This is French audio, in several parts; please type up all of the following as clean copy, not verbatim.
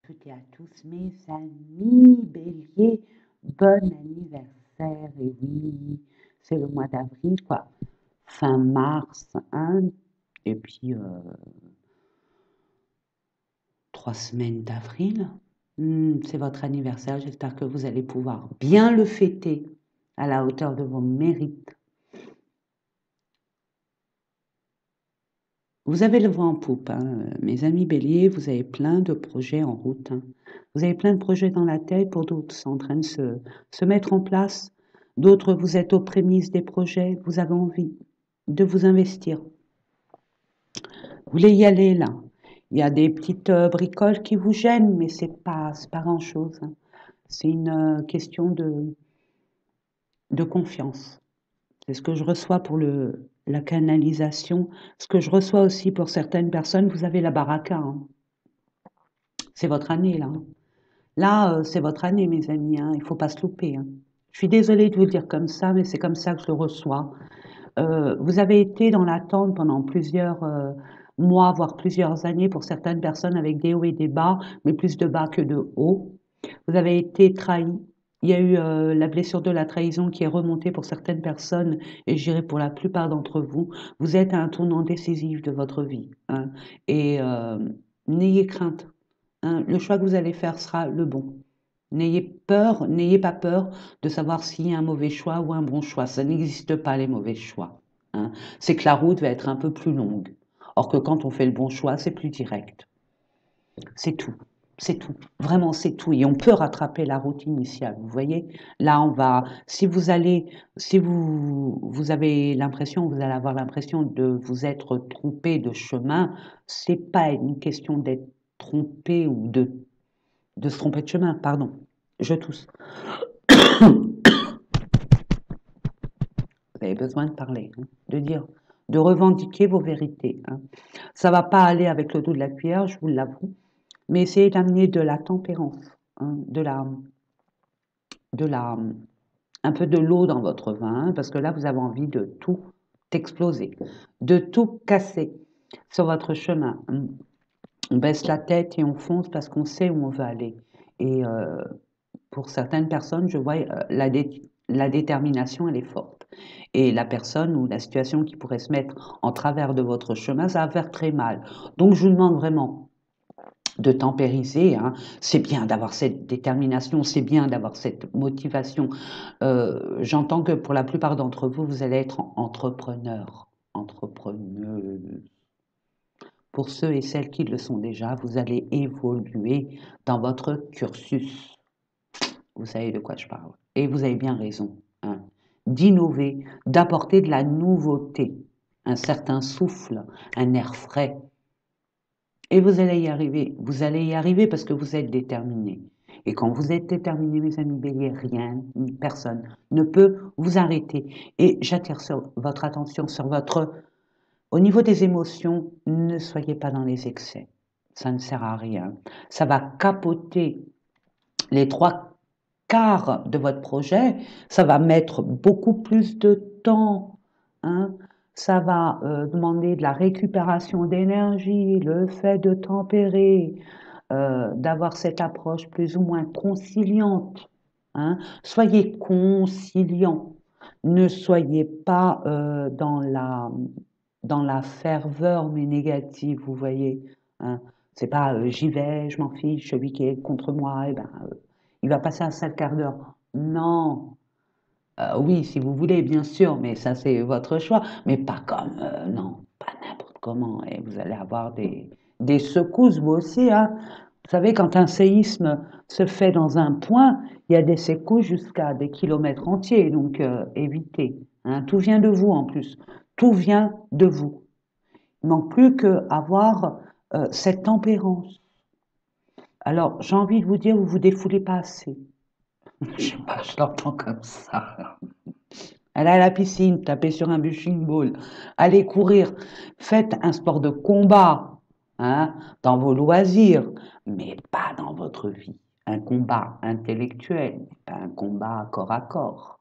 Toutes et à tous mes amis bélier, bon anniversaire, et oui, c'est le mois d'avril, quoi, fin mars, hein, et puis 3 semaines d'avril. C'est votre anniversaire, j'espère que vous allez pouvoir bien le fêter à la hauteur de vos mérites. Vous avez le vent en poupe, hein, mes amis béliers, vous avez plein de projets en route, hein. Vous avez plein de projets dans la tête, pour d'autres, c'est en train de se mettre en place. D'autres, vous êtes aux prémices des projets, vous avez envie de vous investir. Vous voulez y aller là. Il y a des petites bricoles qui vous gênent, mais c'est pas grand-chose, hein. C'est une question de confiance. C'est ce que je reçois pour la canalisation. Ce que je reçois aussi pour certaines personnes, vous avez la baraka, hein. C'est votre année, là, hein. Là, c'est votre année, mes amis, hein. Il ne faut pas se louper, hein. Je suis désolée de vous le dire comme ça, mais c'est comme ça que je le reçois. Vous avez été dans l'attente pendant plusieurs mois, voire plusieurs années pour certaines personnes avec des hauts et des bas, mais plus de bas que de hauts. Vous avez été trahi. Il y a eu la blessure de la trahison qui est remontée pour certaines personnes et je dirais pour la plupart d'entre vous. Vous êtes à un tournant décisif de votre vie, hein. Et n'ayez crainte, hein. Le choix que vous allez faire sera le bon. N'ayez pas peur de savoir s'il y a un mauvais choix ou un bon choix. Ça n'existe pas les mauvais choix, hein. C'est que la route va être un peu plus longue. Or que quand on fait le bon choix, c'est plus direct. C'est tout. C'est tout. Vraiment, c'est tout. Et on peut rattraper la route initiale. Vous voyez? Là, si vous avez l'impression, vous allez avoir l'impression de vous être trompé de chemin, c'est pas une question d'être trompé ou de se tromper de chemin, pardon. Je tousse. Vous avez besoin de parler, hein, de dire, de revendiquer vos vérités, hein. Ça va pas aller avec le dos de la cuillère, je vous l'avoue, mais essayez d'amener de la tempérance, hein, de la, un peu de l'eau dans votre vin, parce que là, vous avez envie de tout exploser, de tout casser sur votre chemin. On baisse la tête et on fonce parce qu'on sait où on veut aller. Et pour certaines personnes, je vois la détermination, elle est forte. Et la personne ou la situation qui pourrait se mettre en travers de votre chemin, ça va faire très mal. Donc, je vous demande vraiment de tempériser, hein. C'est bien d'avoir cette détermination, c'est bien d'avoir cette motivation. J'entends que pour la plupart d'entre vous, vous allez être entrepreneur, entrepreneuse. Pour ceux et celles qui le sont déjà, vous allez évoluer dans votre cursus. Vous savez de quoi je parle. Et vous avez bien raison, hein, d'innover, d'apporter de la nouveauté, un certain souffle, un air frais. Et vous allez y arriver. Vous allez y arriver parce que vous êtes déterminé. Et quand vous êtes déterminé, mes amis béliers, rien ni personne ne peut vous arrêter. Et j'attire votre attention sur au niveau des émotions, ne soyez pas dans les excès. Ça ne sert à rien. Ça va capoter les trois quarts de votre projet. Ça va mettre beaucoup plus de temps, hein. Ça va demander de la récupération d'énergie, le fait de tempérer, d'avoir cette approche plus ou moins conciliante, hein. Soyez conciliant. Ne soyez pas dans la ferveur, mais négative, vous voyez, hein. C'est pas j'y vais, je m'en fiche, celui qui est contre moi, eh ben, il va passer un sale quart d'heure. Non. Oui, si vous voulez, bien sûr, mais ça c'est votre choix, mais pas comme, non, pas n'importe comment. Et vous allez avoir des secousses, vous aussi, hein. Vous savez, quand un séisme se fait dans un point, il y a des secousses jusqu'à des kilomètres entiers, donc évitez, hein. Tout vient de vous en plus. Tout vient de vous. Il manque plus qu'avoir cette tempérance. Alors, j'ai envie de vous dire, vous vous défoulez pas assez. Je sais pas, je l'entends comme ça. Allez à la piscine, tapez sur un punching ball, allez courir, faites un sport de combat, hein, dans vos loisirs, mais pas dans votre vie. Un combat intellectuel, pas un combat corps à corps,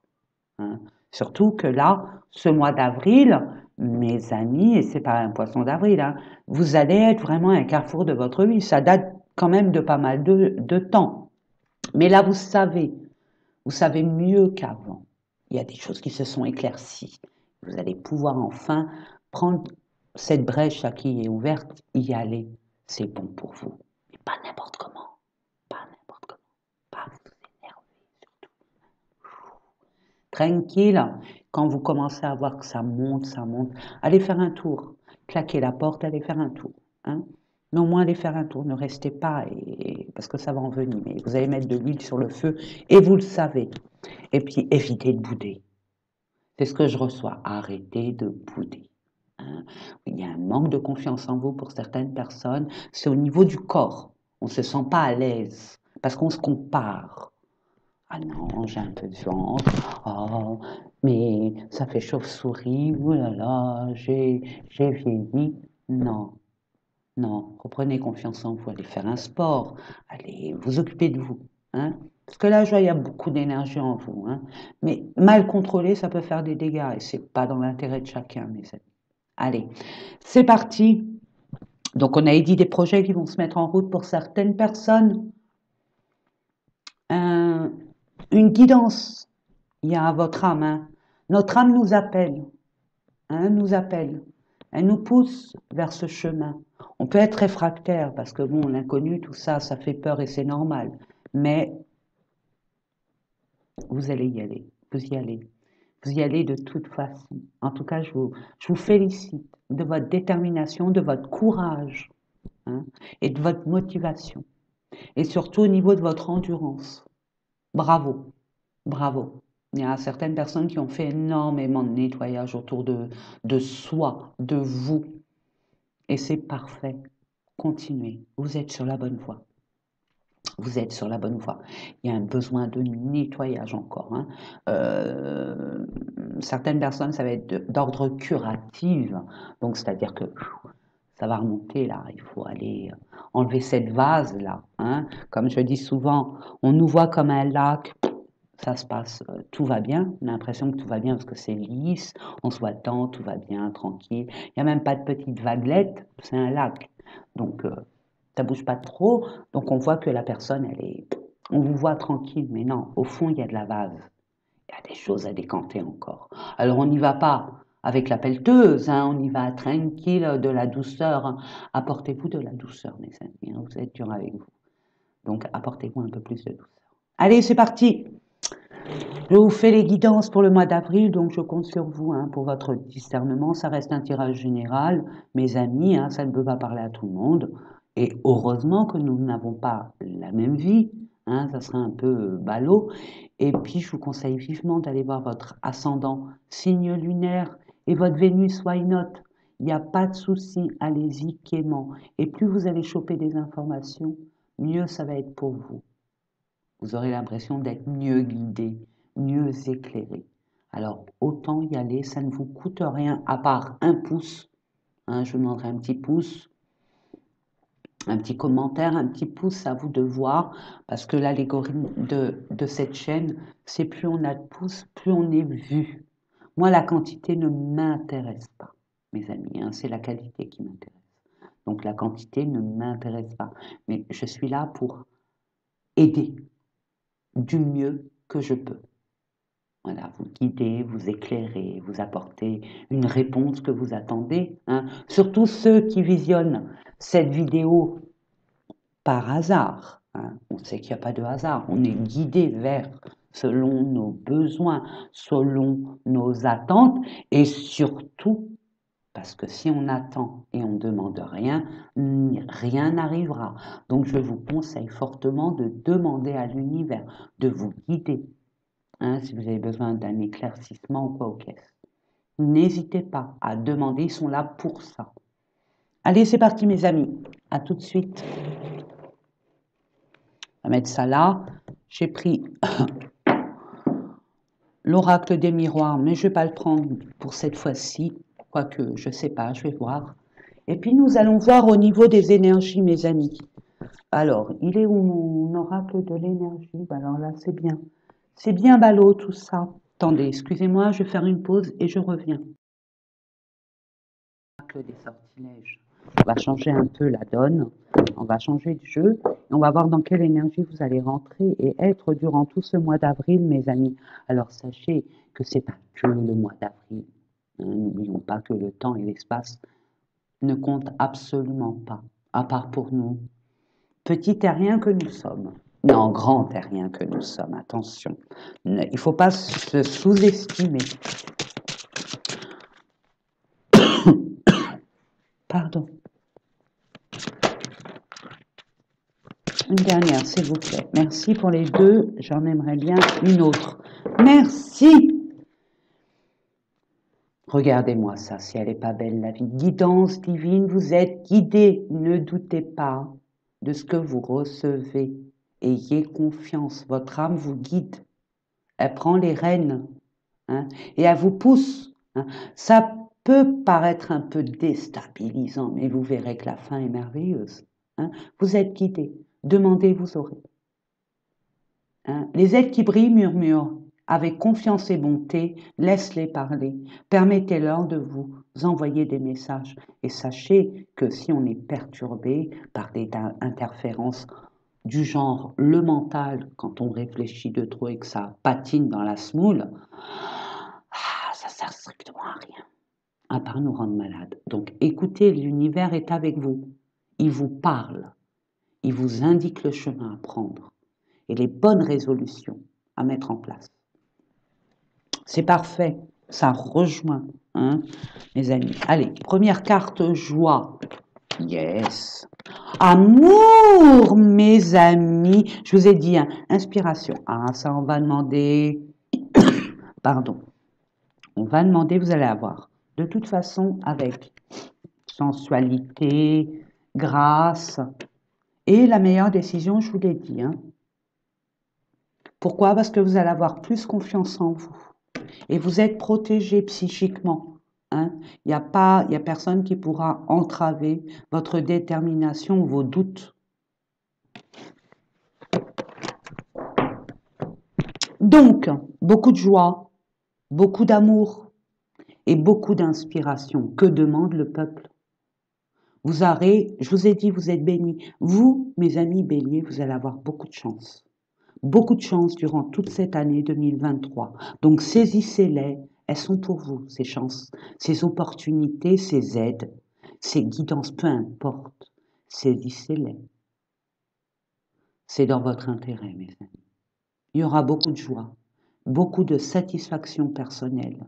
hein. Surtout que là, ce mois d'avril, mes amis, et c'est pas un poisson d'avril, hein, vous allez être vraiment à un carrefour de votre vie. Ça date quand même de pas mal de temps. Mais là, vous savez mieux qu'avant. Il y a des choses qui se sont éclaircies. Vous allez pouvoir enfin prendre cette brèche là qui est ouverte, y aller. C'est bon pour vous. Mais pas n'importe comment. Pas n'importe comment. Pas vous énerver. Tranquille. Quand vous commencez à voir que ça monte, allez faire un tour. Claquez la porte, allez faire un tour. Hein. Mais au moins allez faire un tour. Ne restez pas parce que ça va envenimer. Vous allez mettre de l'huile sur le feu et vous le savez. Et puis évitez de bouder. C'est ce que je reçois. Arrêtez de bouder. Hein. Il y a un manque de confiance en vous pour certaines personnes. C'est au niveau du corps. On ne se sent pas à l'aise parce qu'on se compare. Ah non, j'ai un peu de ventre. Oh, mais ça fait chauve-souris. Ouh là là, j'ai vieilli. Non, non. Reprenez confiance en vous. Allez faire un sport. Allez vous occuper de vous. Hein. Parce que là, je vois, il y a beaucoup d'énergie en vous. Hein. Mais mal contrôlé, ça peut faire des dégâts. Et c'est pas dans l'intérêt de chacun, mes amis. Allez, c'est parti. Donc, on a dit des projets qui vont se mettre en route pour certaines personnes. Une guidance. Il y a votre âme. Hein. Notre âme nous appelle. Hein, nous appelle. Elle nous pousse vers ce chemin. On peut être réfractaire parce que bon, l'inconnu, tout ça, ça fait peur et c'est normal. Mais vous allez y aller. Vous y allez. Vous y allez de toute façon. En tout cas, je vous félicite de votre détermination, de votre courage hein, et de votre motivation. Et surtout au niveau de votre endurance. Bravo. Bravo. Il y a certaines personnes qui ont fait énormément de nettoyage autour de soi, de vous. Et c'est parfait. Continuez. Vous êtes sur la bonne voie. Vous êtes sur la bonne voie. Il y a un besoin de nettoyage encore. Hein. Certaines personnes, ça va être d'ordre curatif. Donc, c'est-à-dire que ça va remonter là. Il faut aller enlever cette vase là. Hein. Comme je dis souvent, on nous voit comme un lac. Ça se passe, tout va bien. On a l'impression que tout va bien parce que c'est lisse, on se voit dedans, tout va bien, tranquille. Il n'y a même pas de petites vaguelettes, c'est un lac. Donc, ça bouge pas trop. Donc, on voit que la personne, on vous voit tranquille, mais non, au fond, il y a de la vase. Il y a des choses à décanter encore. Alors, on n'y va pas avec la pelleteuse, hein, on y va tranquille, de la douceur. Hein. Apportez-vous de la douceur, mes amis, hein, vous êtes dur avec vous. Donc, apportez-vous un peu plus de douceur. Allez, c'est parti! Je vous fais les guidances pour le mois d'avril, donc je compte sur vous hein, pour votre discernement. Ça reste un tirage général, mes amis, hein, ça ne peut pas parler à tout le monde. Et heureusement que nous n'avons pas la même vie, hein, ça serait un peu ballot. Et puis je vous conseille vivement d'aller voir votre ascendant, signe lunaire, et votre Vénus, why not? Il n'y a pas de souci, allez-y gaiement. Et plus vous allez choper des informations, mieux ça va être pour vous. Vous aurez l'impression d'être mieux guidé, mieux éclairé. Alors, autant y aller, ça ne vous coûte rien, à part un pouce. Hein, je vous demanderai un petit pouce, un petit commentaire, un petit pouce, à vous de voir, parce que l'allégorie de cette chaîne, c'est plus on a de pouces, plus on est vu. Moi, la quantité ne m'intéresse pas, mes amis, hein, c'est la qualité qui m'intéresse. Donc, la quantité ne m'intéresse pas. Mais je suis là pour aider du mieux que je peux. Voilà, vous guider, vous éclairer, vous apporter une réponse que vous attendez. Hein. Surtout ceux qui visionnent cette vidéo par hasard. Hein. On sait qu'il n'y a pas de hasard. On est guidé vers selon nos besoins, selon nos attentes et surtout parce que si on attend et on ne demande rien, rien n'arrivera. Donc je vous conseille fortement de demander à l'univers de vous guider. Hein, si vous avez besoin d'un éclaircissement ou quoi aux caisses. N'hésitez pas à demander, ils sont là pour ça. Allez, c'est parti mes amis, à tout de suite. On va mettre ça là. J'ai pris l'oracle des miroirs, mais je ne vais pas le prendre pour cette fois-ci, quoique je ne sais pas, je vais voir. Et puis nous allons voir au niveau des énergies mes amis. Alors, il est où mon oracle de l'énergie? Alors là, c'est bien. C'est bien ballot tout ça. Attendez, excusez-moi, je vais faire une pause et je reviens. Des sortilèges. On va changer un peu la donne, on va changer de jeu, et on va voir dans quelle énergie vous allez rentrer et être durant tout ce mois d'avril, mes amis. Alors sachez que c'est pas que le mois d'avril. N'oublions pas que le temps et l'espace ne comptent absolument pas, à part pour nous. Petit terrien que nous sommes. Non, grand terrien que nous sommes, attention. Il ne faut pas se sous-estimer. Pardon. Une dernière, s'il vous plaît. Merci pour les deux. J'en aimerais bien une autre. Merci. Regardez-moi ça, si elle n'est pas belle, la vie. Guidance divine, vous êtes guidés. Ne doutez pas de ce que vous recevez. Ayez confiance. Votre âme vous guide. Elle prend les rênes. Hein, et elle vous pousse. Hein. Ça peut paraître un peu déstabilisant, mais vous verrez que la fin est merveilleuse. Hein. Vous êtes guidés. Demandez, vous aurez. Hein. Les êtres qui brillent murmurent. Avec confiance et bonté, laisse-les parler. Permettez-leur de vous envoyer des messages. Et sachez que si on est perturbé par des interférences du genre le mental, quand on réfléchit de trop et que ça patine dans la semoule, ça sert strictement à rien, à part nous rendre malades. Donc écoutez, l'univers est avec vous. Il vous parle. Il vous indique le chemin à prendre et les bonnes résolutions à mettre en place. C'est parfait. Ça rejoint, hein, mes amis. Allez, première carte, joie. Yes. Amour, mes amis. Je vous ai dit, hein, inspiration. Ah, ça, on va demander... Pardon. On va demander, vous allez avoir. De toute façon, avec sensualité, grâce et la meilleure décision, je vous l'ai dit. Hein. Pourquoi? Parce que vous allez avoir plus confiance en vous. Et vous êtes protégé psychiquement. Hein. Il n'y a personne qui pourra entraver votre détermination ou vos doutes. Donc, beaucoup de joie, beaucoup d'amour et beaucoup d'inspiration. Que demande le peuple? Vous aurez, je vous ai dit, vous êtes bénis. Vous, mes amis béliers, vous allez avoir beaucoup de chance. Beaucoup de chance durant toute cette année 2023. Donc, saisissez-les. Elles sont pour vous, ces chances, ces opportunités, ces aides, ces guidances, peu importe. Saisissez-les. C'est dans votre intérêt, mes amis. Il y aura beaucoup de joie, beaucoup de satisfaction personnelle.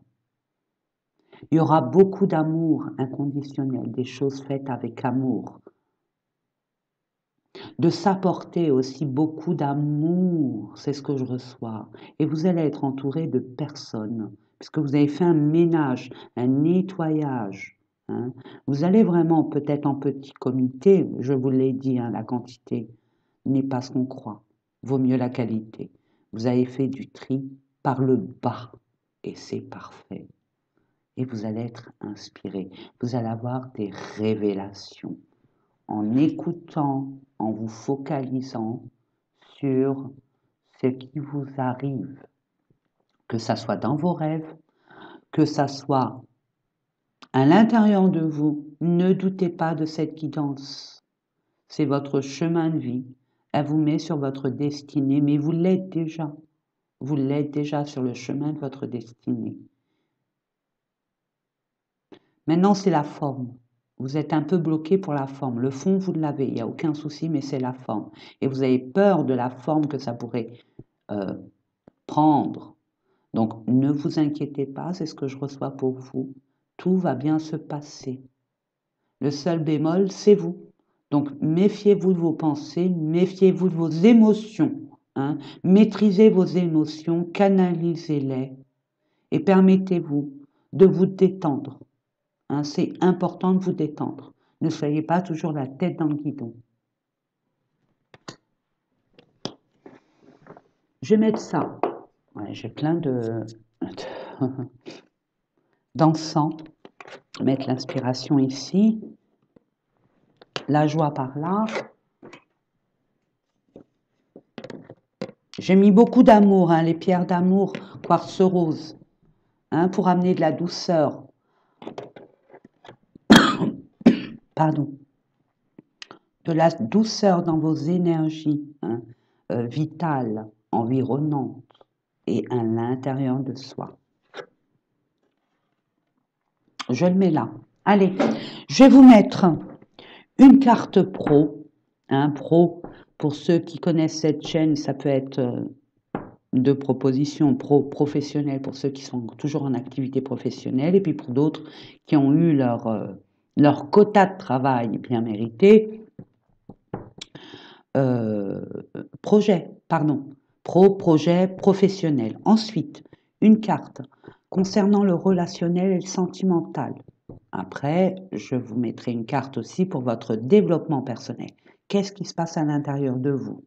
Il y aura beaucoup d'amour inconditionnel, des choses faites avec amour. De s'apporter aussi beaucoup d'amour, c'est ce que je reçois. Et vous allez être entouré de personnes, puisque vous avez fait un ménage, un nettoyage. Hein. Vous allez vraiment, peut-être en petit comité, je vous l'ai dit, hein, la quantité n'est pas ce qu'on croit. Vaut mieux la qualité. Vous avez fait du tri par le bas, et c'est parfait. Et vous allez être inspiré. Vous allez avoir des révélations en écoutant, en vous focalisant sur ce qui vous arrive, que ça soit dans vos rêves, que ça soit à l'intérieur de vous. Ne doutez pas de cette guidance. C'est votre chemin de vie. Elle vous met sur votre destinée, mais vous l'êtes déjà. Vous l'êtes déjà sur le chemin de votre destinée. Maintenant, c'est la forme. Vous êtes un peu bloqué pour la forme. Le fond, vous l'avez, il n'y a aucun souci, mais c'est la forme. Et vous avez peur de la forme que ça pourrait prendre. Donc, ne vous inquiétez pas, c'est ce que je reçois pour vous. Tout va bien se passer. Le seul bémol, c'est vous. Donc, méfiez-vous de vos pensées, méfiez-vous de vos émotions. Hein. Maîtrisez vos émotions, canalisez-les et permettez-vous de vous détendre. Hein, c'est important de vous détendre. Ne soyez pas toujours la tête dans le guidon. Je vais mettre ça. Ouais, j'ai plein d'encens. Mettre l'inspiration ici. La joie par là. J'ai mis beaucoup d'amour, hein, les pierres d'amour, quartz rose, hein, pour amener de la douceur. pardon, de la douceur dans vos énergies vitales, environnantes et à l'intérieur de soi. Je le mets là. Allez, je vais vous mettre une carte pro. Pro, pour ceux qui connaissent cette chaîne, ça peut être de propositions professionnelles pour ceux qui sont toujours en activité professionnelle et puis pour d'autres qui ont eu leur quota de travail bien mérité. Projet professionnel. Ensuite, une carte concernant le relationnel et le sentimental. Après, je vous mettrai une carte aussi pour votre développement personnel. Qu'est-ce qui se passe à l'intérieur de vous?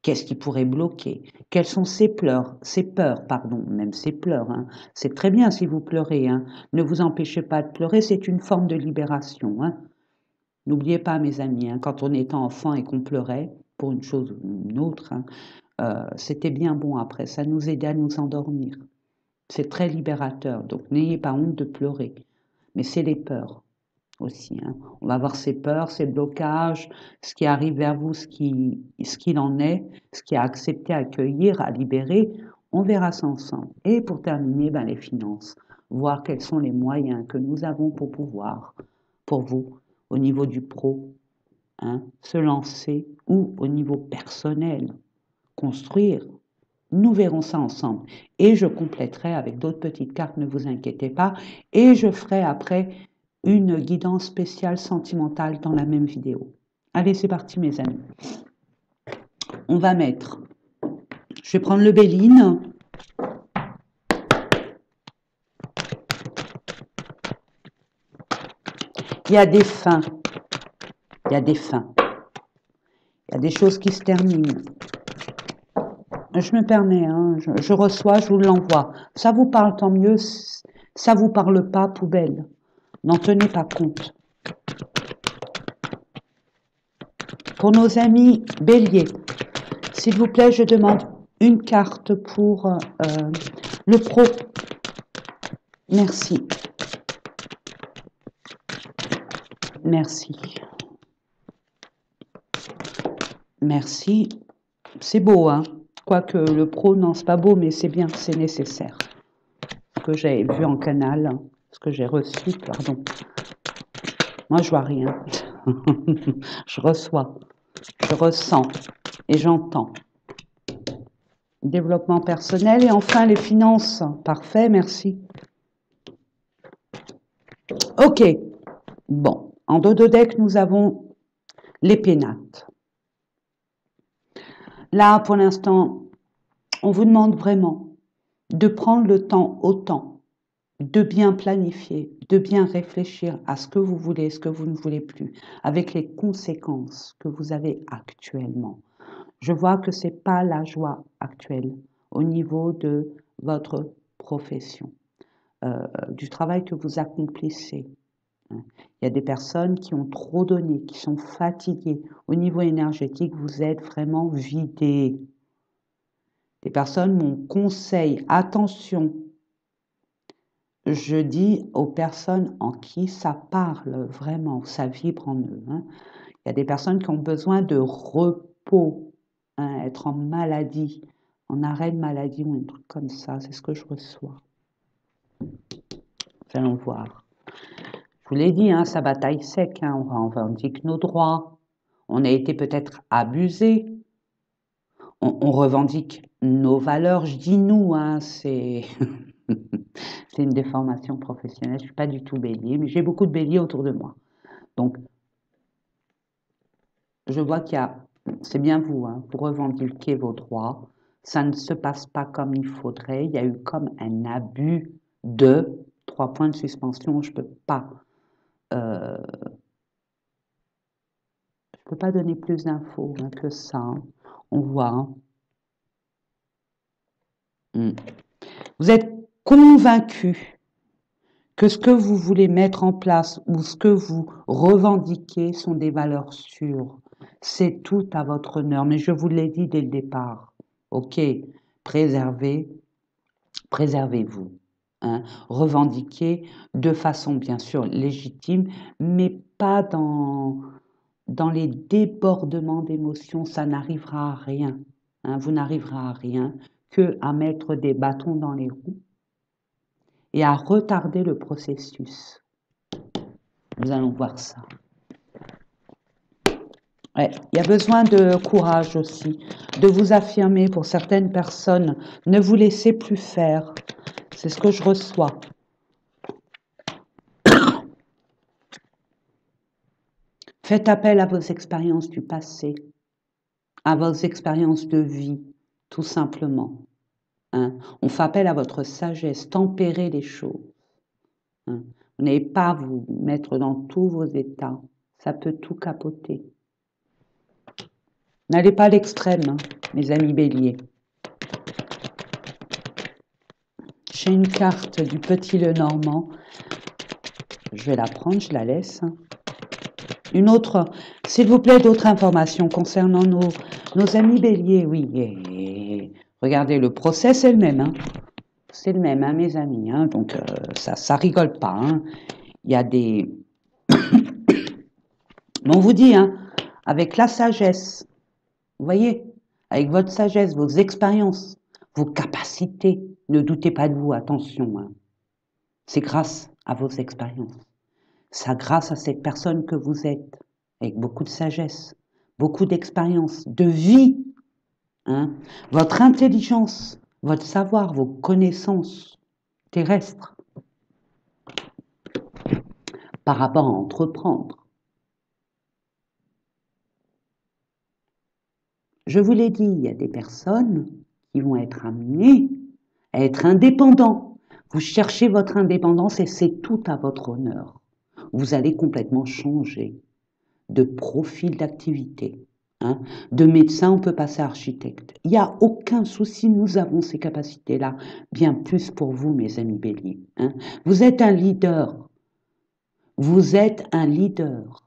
Qu'est-ce qui pourrait bloquer? Quelles sont ces peurs, même ces pleurs. C'est très bien si vous pleurez. Ne vous empêchez pas de pleurer, c'est une forme de libération. N'oubliez pas, mes amis, quand on était enfant et qu'on pleurait pour une chose ou une autre, c'était bien bon après. Ça nous aidait à nous endormir. C'est très libérateur. Donc, n'ayez pas honte de pleurer. Mais c'est les peurs aussi. On va voir ces peurs, ces blocages, ce qui arrive vers vous, ce qu'il en est, ce qui est accepté, à accueillir, à libérer. On verra ça ensemble. Et pour terminer, les finances. Voir quels sont les moyens que nous avons pour pouvoir, pour vous, au niveau du pro, se lancer ou au niveau personnel, construire. Nous verrons ça ensemble. Et je compléterai avec d'autres petites cartes, ne vous inquiétez pas. Et je ferai après une guidance spéciale sentimentale dans la même vidéo. Allez, c'est parti mes amis. On va mettre, je vais prendre le Béline. Il y a des fins. Il y a des fins. Il y a des choses qui se terminent. Je me permets, je reçois, je vous l'envoie. Ça vous parle, tant mieux. Ça vous parle pas, poubelle. N'en tenez pas compte. Pour nos amis béliers, s'il vous plaît, je demande une carte pour le pro. Merci. Merci. Merci. C'est beau, Quoique le pro, non, c'est pas beau, mais c'est bien, c'est nécessaire. Ce que j'ai vu en canal, ce que j'ai reçu, pardon. Moi, je vois rien. Je reçois, je ressens et j'entends. Développement personnel et enfin les finances. Parfait, merci. Ok. Bon, en dos de deck, nous avons les pénates. Là, pour l'instant, on vous demande vraiment de prendre le temps autant, de bien planifier, de bien réfléchir à ce que vous voulez, ce que vous ne voulez plus, avec les conséquences que vous avez actuellement. Je vois que ce n'est pas la joie actuelle au niveau de votre profession, du travail que vous accomplissez. Il y a des personnes qui ont trop donné, qui sont fatiguées. Au niveau énergétique, vous êtes vraiment vidé. Des personnes m'ont conseillé, attention, je dis aux personnes en qui ça parle vraiment, ça vibre en eux. Il y a des personnes qui ont besoin de repos, être en maladie, en arrêt de maladie ou un truc comme ça, c'est ce que je reçois. Nous allons voir. Je vous l'ai dit, ça bataille sec, on revendique nos droits, on a été peut-être abusé, on revendique nos valeurs, je dis nous, c'est c'est une déformation professionnelle, je ne suis pas du tout bélier, mais j'ai beaucoup de béliers autour de moi. Donc, je vois qu'il y a, c'est bien vous, vous revendiquez vos droits, ça ne se passe pas comme il faudrait, il y a eu comme un abus de 3 points de suspension, je ne peux pas donner plus d'infos que ça. On voit. Vous êtes convaincu que ce que vous voulez mettre en place ou ce que vous revendiquez sont des valeurs sûres. C'est tout à votre honneur. Mais je vous l'ai dit dès le départ. Ok, préservez-vous. hein, revendiquer de façon bien sûr légitime, mais pas dans les débordements d'émotions, ça n'arrivera à rien, hein, vous n'arriverez à rien que à mettre des bâtons dans les roues et à retarder le processus. Nous allons voir ça. Ouais, il y a besoin de courage aussi, de vous affirmer pour certaines personnes. Ne vous laissez plus faire. C'est ce que je reçois. Faites appel à vos expériences du passé, à vos expériences de vie, tout simplement. Hein. On fait appel à votre sagesse, tempérer les choses. Hein. Vous n'allez pas vous mettre dans tous vos états. Ça peut tout capoter. N'allez pas à l'extrême, hein, mes amis béliers. J'ai une carte du Petit Lenormand. Je vais la prendre, je la laisse. Une autre, s'il vous plaît, d'autres informations concernant nos amis béliers. Oui, et regardez, le procès, c'est le même. Hein. C'est le même, hein, mes amis. Hein, donc, ça rigole pas. Hein. Il y a des... Mais on vous dit, hein, avec la sagesse, vous voyez, avec votre sagesse, vos expériences, vos capacités, ne doutez pas de vous, attention. Hein. C'est grâce à vos expériences. C'est grâce à cette personne que vous êtes, avec beaucoup de sagesse, beaucoup d'expérience, de vie, hein, votre intelligence, votre savoir, vos connaissances terrestres par rapport à entreprendre. Je vous l'ai dit, il y a des personnes qui vont être amenées à être indépendants. Vous cherchez votre indépendance et c'est tout à votre honneur. Vous allez complètement changer de profil d'activité. Hein. De médecin, on peut passer à architecte. Il n'y a aucun souci, nous avons ces capacités-là. Bien plus pour vous, mes amis béliers. Hein. Vous êtes un leader. Vous êtes un leader.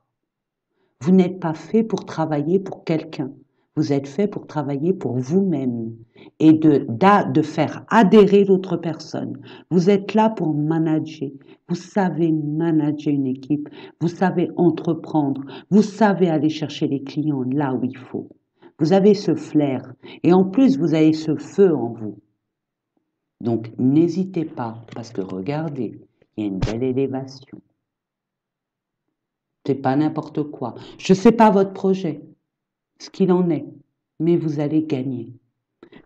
Vous n'êtes pas fait pour travailler pour quelqu'un. Vous êtes fait pour travailler pour vous-même et de faire adhérer l'autre personne. Vous êtes là pour manager. Vous savez manager une équipe. Vous savez entreprendre. Vous savez aller chercher les clients là où il faut. Vous avez ce flair. Et en plus, vous avez ce feu en vous. Donc, n'hésitez pas, parce que regardez, il y a une belle élévation. C'est pas n'importe quoi. Je ne sais pas votre projet, ce qu'il en est, mais vous allez gagner.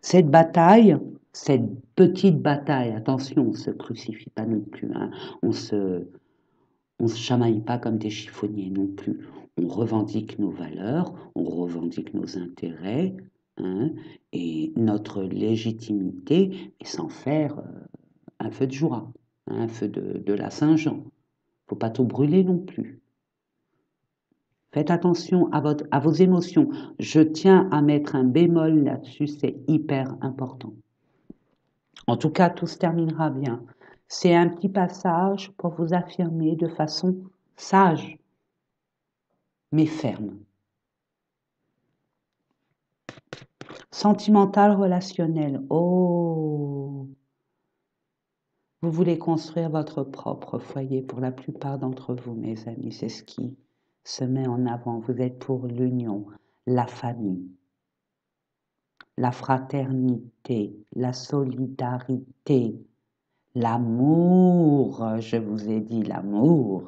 Cette bataille, cette petite bataille, attention, on ne se crucifie pas non plus, hein, on se chamaille pas comme des chiffonniers non plus. On revendique nos valeurs, on revendique nos intérêts, hein, et notre légitimité, et sans faire un feu de joie, hein, un feu de la Saint-Jean. Faut pas tout brûler non plus. Faites attention à vos émotions. Je tiens à mettre un bémol là-dessus, c'est hyper important. En tout cas, tout se terminera bien. C'est un petit passage pour vous affirmer de façon sage, mais ferme. Sentimental, relationnel. Oh! Vous voulez construire votre propre foyer pour la plupart d'entre vous, mes amis. C'est ce qui se met en avant. Vous êtes pour l'union, la famille, la fraternité, la solidarité, l'amour, je vous ai dit l'amour,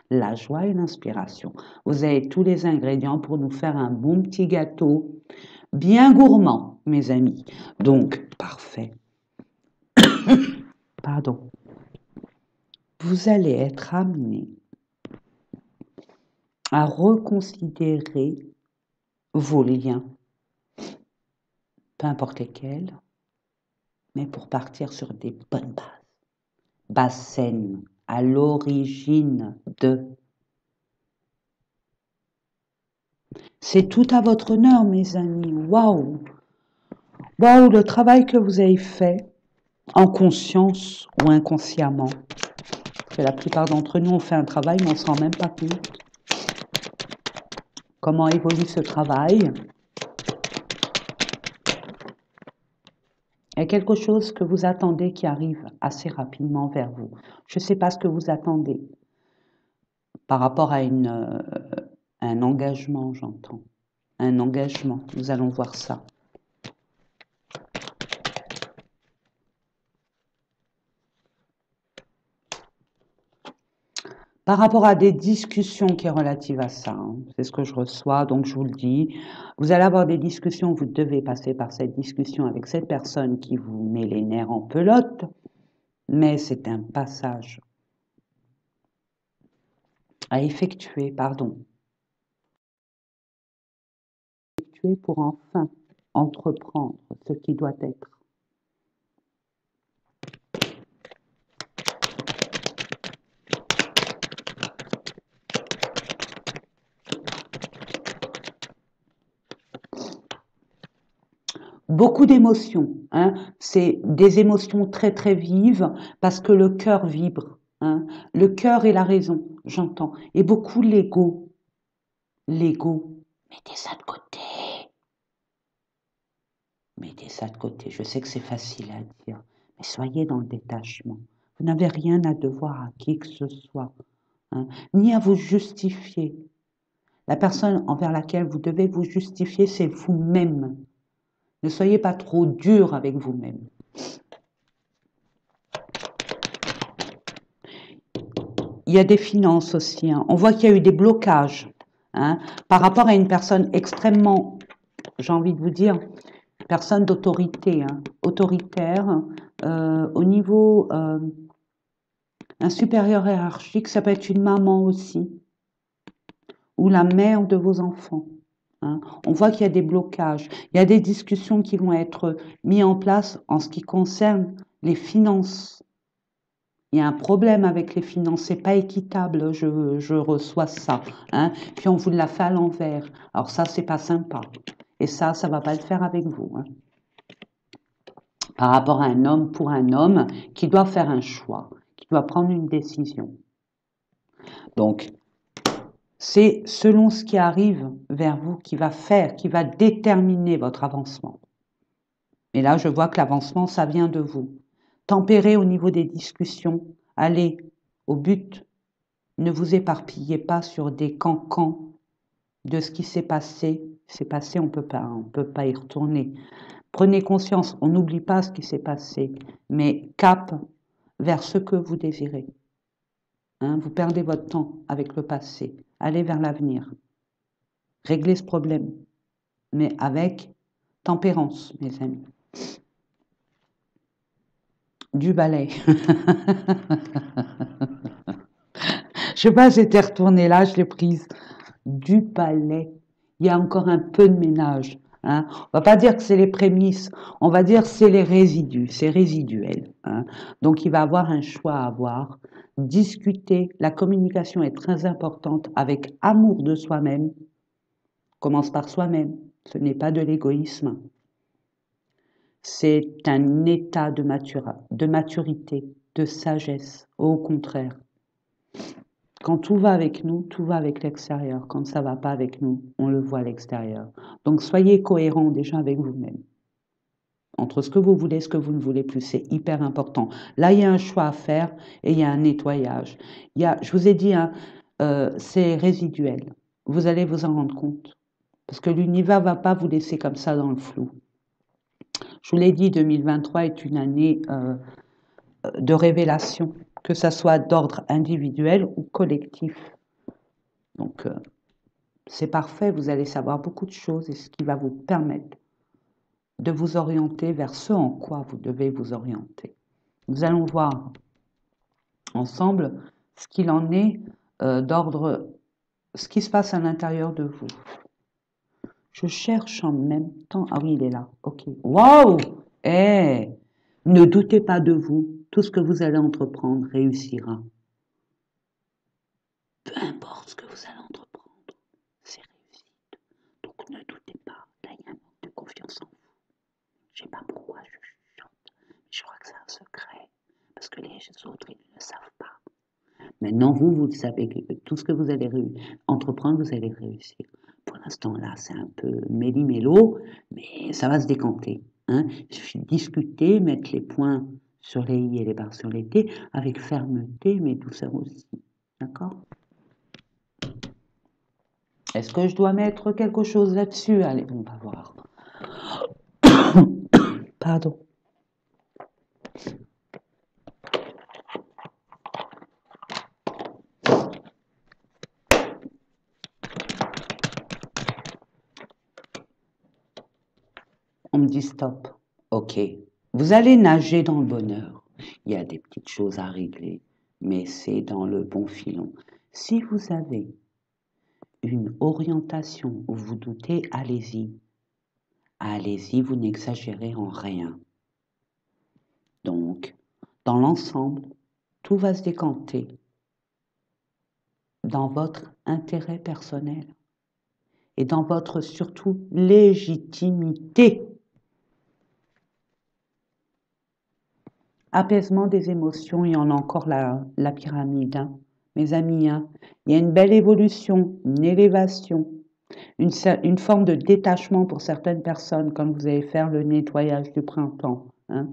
la joie et l'inspiration. Vous avez tous les ingrédients pour nous faire un bon petit gâteau, bien gourmand, mes amis. Donc, parfait. Pardon. Vous allez être amenés à reconsidérer vos liens, peu importe lesquels, mais pour partir sur des bonnes bases saines, à l'origine de. C'est tout à votre honneur, mes amis. Waouh! Waouh, le travail que vous avez fait, en conscience ou inconsciemment. Parce que la plupart d'entre nous, on fait un travail, mais on ne se rend même pas compte. Comment évolue ce travail? Il y a quelque chose que vous attendez qui arrive assez rapidement vers vous. Je ne sais pas ce que vous attendez par rapport à un engagement, j'entends. Un engagement, nous allons voir ça. Par rapport à des discussions qui est relative à ça, hein, c'est ce que je reçois, donc je vous le dis. Vous allez avoir des discussions, vous devez passer par cette discussion avec cette personne qui vous met les nerfs en pelote, mais c'est un passage à effectuer, effectuer pour enfin entreprendre ce qui doit être. Beaucoup d'émotions, hein. C'est des émotions très très vives parce que le cœur vibre, hein. Le cœur et la raison, j'entends. Et beaucoup l'ego. L'ego. Mettez ça de côté. Mettez ça de côté. Je sais que c'est facile à dire, mais soyez dans le détachement. Vous n'avez rien à devoir à qui que ce soit, hein, ni à vous justifier. La personne envers laquelle vous devez vous justifier, c'est vous-même. Ne soyez pas trop dur avec vous-même. Il y a des finances aussi, hein. On voit qu'il y a eu des blocages, hein, par rapport à une personne extrêmement, j'ai envie de vous dire, personne d'autorité, hein, autoritaire, au niveau, un supérieur hiérarchique, ça peut être une maman aussi, ou la mère de vos enfants, hein. On voit qu'il y a des blocages, il y a des discussions qui vont être mises en place en ce qui concerne les finances. Il y a un problème avec les finances, c'est pas équitable, je reçois ça, hein. Puis on vous l'a fait à l'envers. Alors ça, c'est pas sympa. Et ça va pas le faire avec vous, hein. Par rapport à un homme, pour un homme qui doit faire un choix, qui doit prendre une décision. Donc, c'est selon ce qui arrive vers vous qui va faire, qui va déterminer votre avancement. Et là, je vois que l'avancement, ça vient de vous. Tempérez au niveau des discussions, allez au but. Ne vous éparpillez pas sur des cancans de ce qui s'est passé. C'est passé, on peut pas y retourner. Prenez conscience, on n'oublie pas ce qui s'est passé, mais cap vers ce que vous désirez. Hein, vous perdez votre temps avec le passé. Allez vers l'avenir. Réglez ce problème, mais avec tempérance, mes amis. Du balai. Je sais pas, j'étais retournée là, je l'ai prise. Du balai. Il y a encore un peu de ménage. Hein. On va pas dire que c'est les prémices, on va dire que c'est les résidus, c'est résiduel. Hein. Donc il va avoir un choix à avoir. Discuter, la communication est très importante avec amour de soi-même. Commence par soi-même, ce n'est pas de l'égoïsme. C'est un état de maturité, de sagesse, au contraire. Quand tout va avec nous, tout va avec l'extérieur. Quand ça ne va pas avec nous, on le voit à l'extérieur. Donc soyez cohérents déjà avec vous-même. Entre ce que vous voulez et ce que vous ne voulez plus, c'est hyper important. Là, il y a un choix à faire et il y a un nettoyage. Je vous ai dit, hein, c'est résiduel. Vous allez vous en rendre compte. Parce que l'univers ne va pas vous laisser comme ça dans le flou. Je vous l'ai dit, 2023 est une année de révélation, que ça soit d'ordre individuel ou collectif. Donc, c'est parfait, vous allez savoir beaucoup de choses et ce qui va vous permettre de vous orienter vers ce en quoi vous devez vous orienter. Nous allons voir ensemble ce qu'il en est d'ordre, ce qui se passe à l'intérieur de vous. Je cherche en même temps. Ah oui, il est là. Ok. Waouh! Eh! Ne doutez pas de vous. Tout ce que vous allez entreprendre réussira. Peu importe ce que vous allez entreprendre, c'est réussite. Donc ne doutez pas. Là, il y a un manque de confiance en vous. Je ne sais pas pourquoi je chuchote. Je crois que c'est un secret. Parce que les autres, ils ne le savent pas. Maintenant, vous le savez que tout ce que vous allez entreprendre, vous allez réussir. Pour l'instant, là, c'est un peu méli-mélo, mais ça va se décanter. Hein. Il suffit de discuter, mettre les points sur les i et les barres sur les t, avec fermeté, mais douceur aussi. D'accord? Est-ce que je dois mettre quelque chose là-dessus? Allez, on va voir. Pardon. On me dit stop. Ok. Vous allez nager dans le bonheur. Il y a des petites choses à régler, mais c'est dans le bon filon. Si vous avez une orientation où vous doutez, allez-y. Allez-y, vous n'exagérez en rien. Donc, dans l'ensemble, tout va se décanter dans votre intérêt personnel et dans votre surtout légitimité. Apaisement des émotions, il y en a encore la pyramide, hein. Mes amis, hein. Il y a une belle évolution, une élévation, une forme de détachement pour certaines personnes quand vous allez faire le nettoyage du printemps, hein.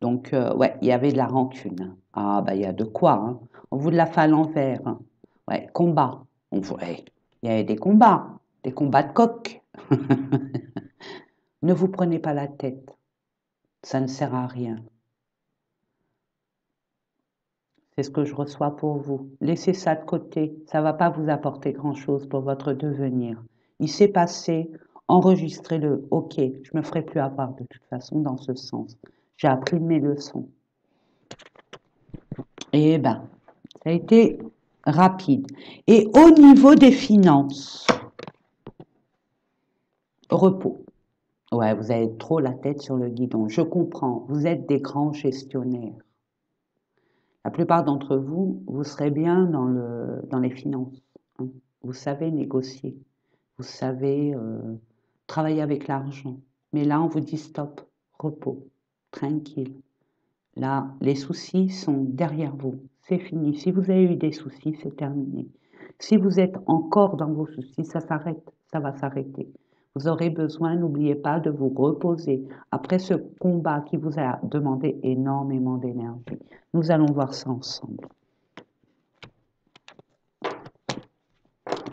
Donc, ouais, il y avait de la rancune. Ah, bah, il y a de quoi, hein. On vous la fait à l'envers, hein. Ouais, combat. Ouais, il y avait des combats de coq. Ne vous prenez pas la tête. Ça ne sert à rien. C'est ce que je reçois pour vous. Laissez ça de côté. Ça ne va pas vous apporter grand-chose pour votre devenir. Il s'est passé, enregistrez-le. Ok, je ne me ferai plus avoir de toute façon dans ce sens. J'ai appris mes leçons. Et ben, ça a été rapide. Et au niveau des finances, repos. Ouais, vous avez trop la tête sur le guidon. Je comprends, vous êtes des grands gestionnaires. La plupart d'entre vous, vous serez bien dans les finances, hein. Vous savez négocier, vous savez travailler avec l'argent. Mais là, on vous dit stop, repos, tranquille. Là, les soucis sont derrière vous. C'est fini. Si vous avez eu des soucis, c'est terminé. Si vous êtes encore dans vos soucis, ça s'arrête. Ça va s'arrêter. Vous aurez besoin, n'oubliez pas, de vous reposer après ce combat qui vous a demandé énormément d'énergie. Nous allons voir ça ensemble.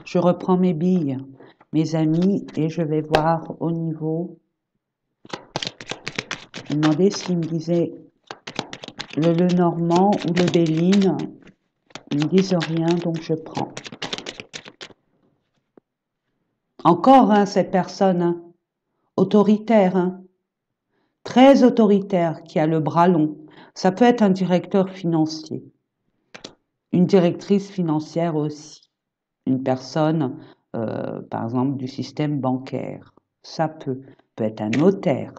Je reprends mes billes, mes amis, et je vais voir au niveau. Je me demandais s'ils me disaient le Lenormand ou le Béline. Ils ne disent rien, donc je prends. Encore, hein, cette personne, hein, autoritaire, hein, très autoritaire, qui a le bras long. Ça peut être un directeur financier, une directrice financière aussi, une personne, par exemple, du système bancaire. Ça peut être un notaire,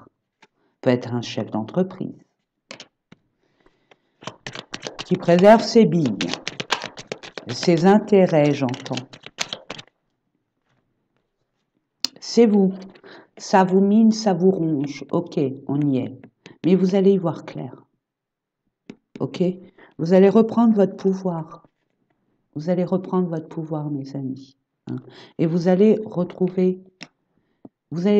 peut être un chef d'entreprise, qui préserve ses billes, ses intérêts, j'entends. C'est vous. Ça vous mine, ça vous ronge. Ok, on y est. Mais vous allez y voir clair. Ok? Vous allez reprendre votre pouvoir. Vous allez reprendre votre pouvoir, mes amis. Hein? Et vous allez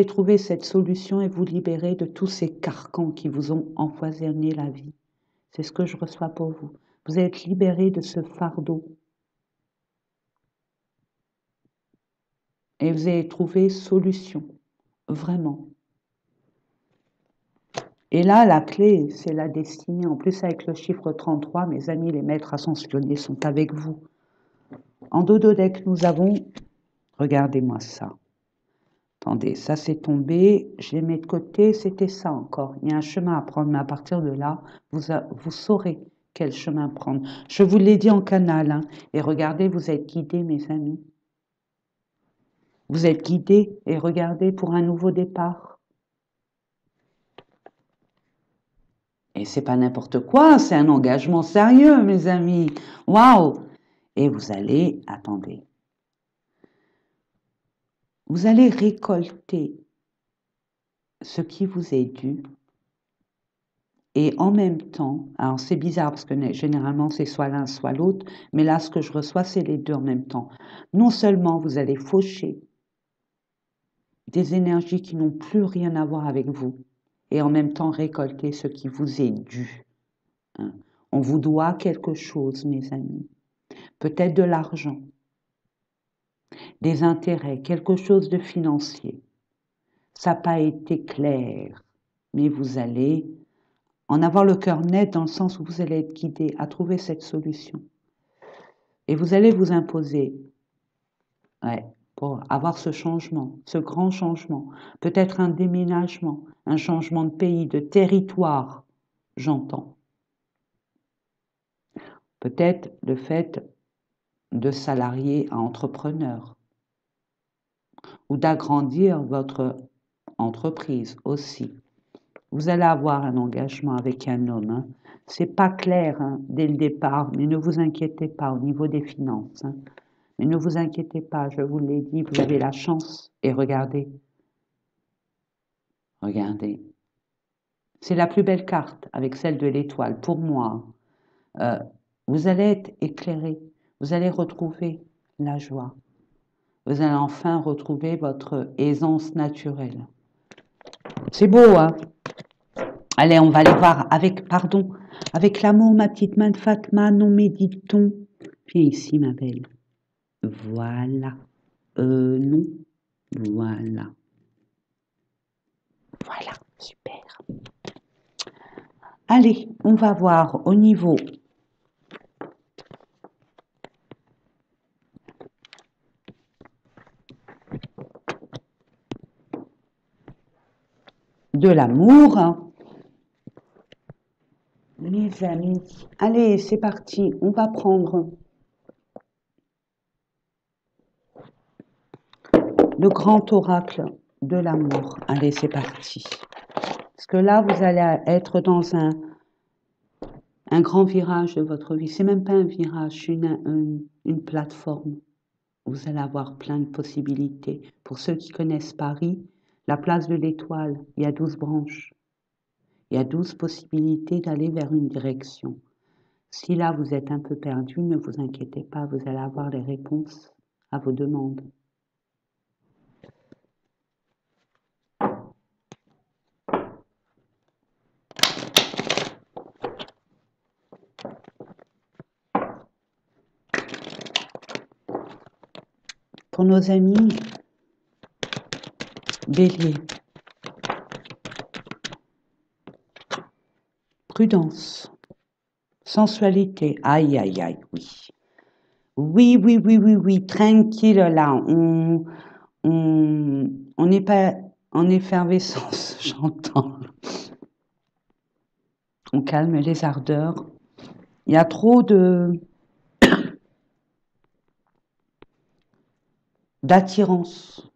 trouver cette solution et vous libérer de tous ces carcans qui vous ont empoisonné la vie. C'est ce que je reçois pour vous. Vous allez être libéré de ce fardeau. Et vous allez trouver solution. Vraiment. Et là, la clé, c'est la destinée. En plus, avec le chiffre 33, mes amis, les maîtres ascensionnés sont avec vous. En dododeck, nous avons, regardez-moi ça. Attendez, ça c'est tombé, je les mets de côté, c'était ça encore. Il y a un chemin à prendre, mais à partir de là, vous saurez quel chemin prendre. Je vous l'ai dit en canal, hein, et regardez, vous êtes guidés, mes amis. Vous êtes guidés, et regardez, pour un nouveau départ. Et c'est pas n'importe quoi, c'est un engagement sérieux, mes amis. Waouh! Et vous allez, attendez, vous allez récolter ce qui vous est dû. Et en même temps, alors c'est bizarre parce que généralement c'est soit l'un soit l'autre, mais là ce que je reçois c'est les deux en même temps. Non seulement vous allez faucher des énergies qui n'ont plus rien à voir avec vous et en même temps récolter ce qui vous est dû. Hein. On vous doit quelque chose, mes amis. Peut-être de l'argent, des intérêts, quelque chose de financier. Ça n'a pas été clair, mais vous allez en avoir le cœur net dans le sens où vous allez être guidé à trouver cette solution. Et vous allez vous imposer, ouais, pour avoir ce changement, ce grand changement. Peut-être un déménagement, un changement de pays, de territoire, j'entends. Peut-être le fait de salarié à entrepreneur ou d'agrandir votre entreprise aussi. Vous allez avoir un engagement avec un homme. Hein. C'est pas clair hein, dès le départ, mais ne vous inquiétez pas au niveau des finances. Hein. Mais ne vous inquiétez pas, je vous l'ai dit, vous avez la chance. Et regardez, regardez. C'est la plus belle carte avec celle de l'étoile pour moi. Euh, vous allez être éclairé, vous allez retrouver la joie. Vous allez enfin retrouver votre aisance naturelle. C'est beau, hein? Allez, on va aller voir avec, pardon, avec l'amour, ma petite main de Fatma, nous méditons. Viens ici, ma belle. Voilà. Non. Voilà. Voilà, super. Allez, on va voir au niveau de l'amour. Mes amis, allez, c'est parti. On va prendre le grand oracle de l'amour. Allez, c'est parti. Parce que là, vous allez être dans un grand virage de votre vie. C'est même pas un virage, c'est une plateforme. Vous allez avoir plein de possibilités. Pour ceux qui connaissent Paris, la place de l'Étoile, il y a 12 branches. Il y a 12 possibilités d'aller vers une direction. Si là, vous êtes un peu perdu, ne vous inquiétez pas, vous allez avoir les réponses à vos demandes. Pour nos amis Bélier, prudence, sensualité, aïe, aïe, aïe, oui. Oui, oui, oui, oui, oui, tranquille là, on n'est pas en effervescence, j'entends. On calme les ardeurs. Il y a trop d'attirance.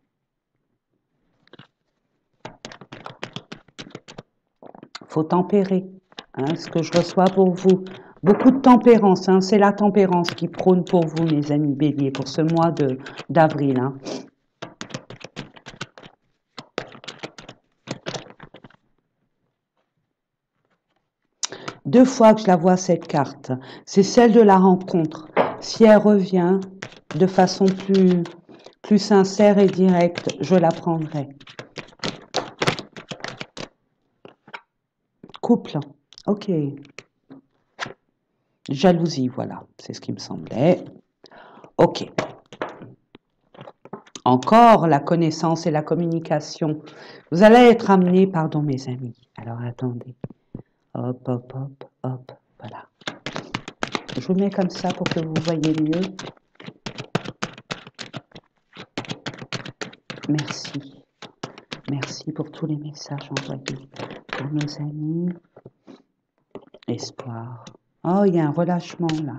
Faut tempérer, hein, ce que je reçois pour vous. Beaucoup de tempérance, hein, c'est la tempérance qui prône pour vous, mes amis béliers, pour ce mois d'avril. Hein. Deux fois que je la vois cette carte, c'est celle de la rencontre. Si elle revient de façon plus sincère et directe, je la prendrai. Couple, ok. Jalousie, voilà, c'est ce qui me semblait. Ok. Encore la connaissance et la communication. Vous allez être amenés, pardon mes amis. Alors attendez. Hop, hop, hop, hop. Voilà. Je vous mets comme ça pour que vous voyez mieux. Merci. Merci pour tous les messages envoyés. Pour nos amis. Espoir. Oh, il y a un relâchement là.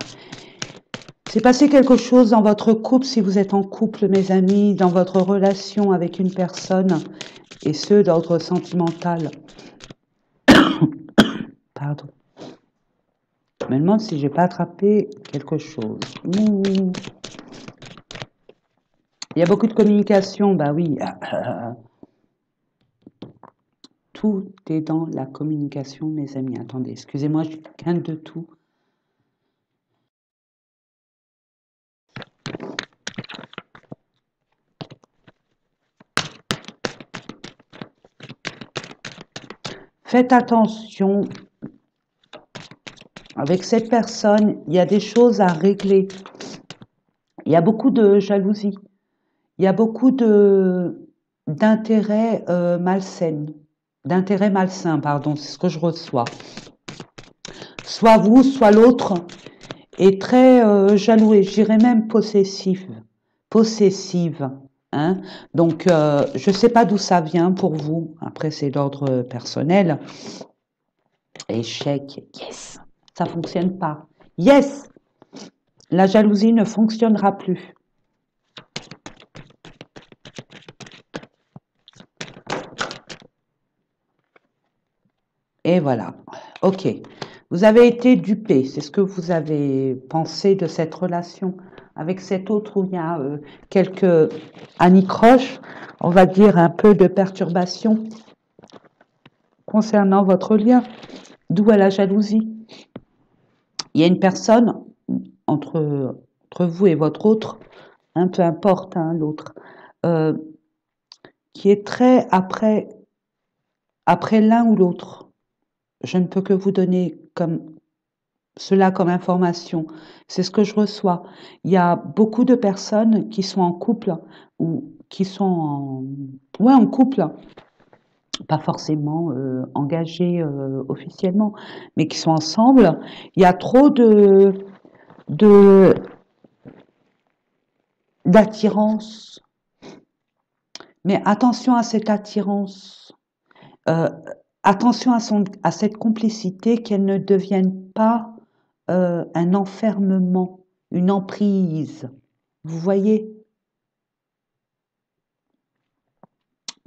C'est passé quelque chose dans votre couple, si vous êtes en couple, mes amis, dans votre relation avec une personne, et ce, d'ordre sentimental. Pardon. Je me demande si j'ai pas attrapé quelque chose. Ouh. Il y a beaucoup de communication, bah oui. Tout est dans la communication, mes amis. Attendez, excusez-moi, je crains de tout. Faites attention. Avec cette personne, il y a des choses à régler. Il y a beaucoup de jalousie. Il y a beaucoup d'intérêts malsains. D'intérêts malsains, pardon, c'est ce que je reçois. Soit vous, soit l'autre est très jaloux et je dirais même possessive. Possessive. Hein. Donc, je ne sais pas d'où ça vient pour vous. Après, c'est d'ordre personnel. Échec, yes. Ça ne fonctionne pas. Yes. La jalousie ne fonctionnera plus. Et voilà. Ok. Vous avez été dupé. C'est ce que vous avez pensé de cette relation avec cet autre où il y a quelques anicroches, on va dire un peu de perturbation concernant votre lien, d'où à la jalousie. Il y a une personne entre vous et votre autre, hein, peu importe hein, l'autre, qui est très après l'un ou l'autre. Je ne peux que vous donner cela comme information. C'est ce que je reçois. Il y a beaucoup de personnes qui sont en couple ou qui sont en couple, pas forcément engagées officiellement, mais qui sont ensemble. Il y a trop d'attirance. Mais attention à cette attirance. Attention à cette complicité, qu'elle ne devienne pas un enfermement, une emprise. Vous voyez?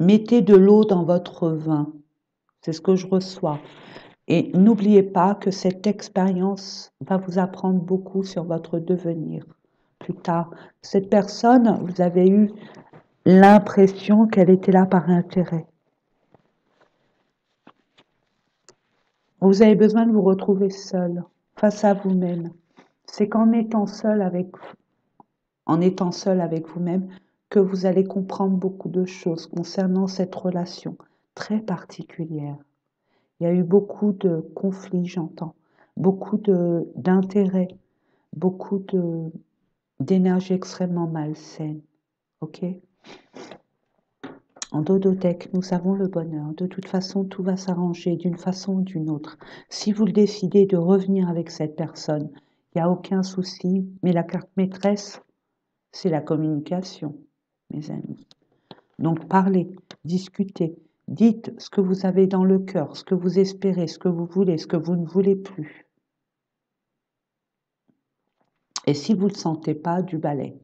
Mettez de l'eau dans votre vin. C'est ce que je reçois. Et n'oubliez pas que cette expérience va vous apprendre beaucoup sur votre devenir plus tard. Cette personne, vous avez eu l'impression qu'elle était là par intérêt. Vous avez besoin de vous retrouver seul, face à vous-même. C'est qu'en étant seul avec vous-même, que vous allez comprendre beaucoup de choses concernant cette relation très particulière. Il y a eu beaucoup de conflits, j'entends, beaucoup d'intérêts, beaucoup d'énergie extrêmement malsaine. Ok? En Dodotech, nous avons le bonheur. De toute façon, tout va s'arranger d'une façon ou d'une autre. Si vous le décidez de revenir avec cette personne, il n'y a aucun souci. Mais la carte maîtresse, c'est la communication, mes amis. Donc parlez, discutez, dites ce que vous avez dans le cœur, ce que vous espérez, ce que vous voulez, ce que vous ne voulez plus. Et si vous ne le sentez pas, du balai.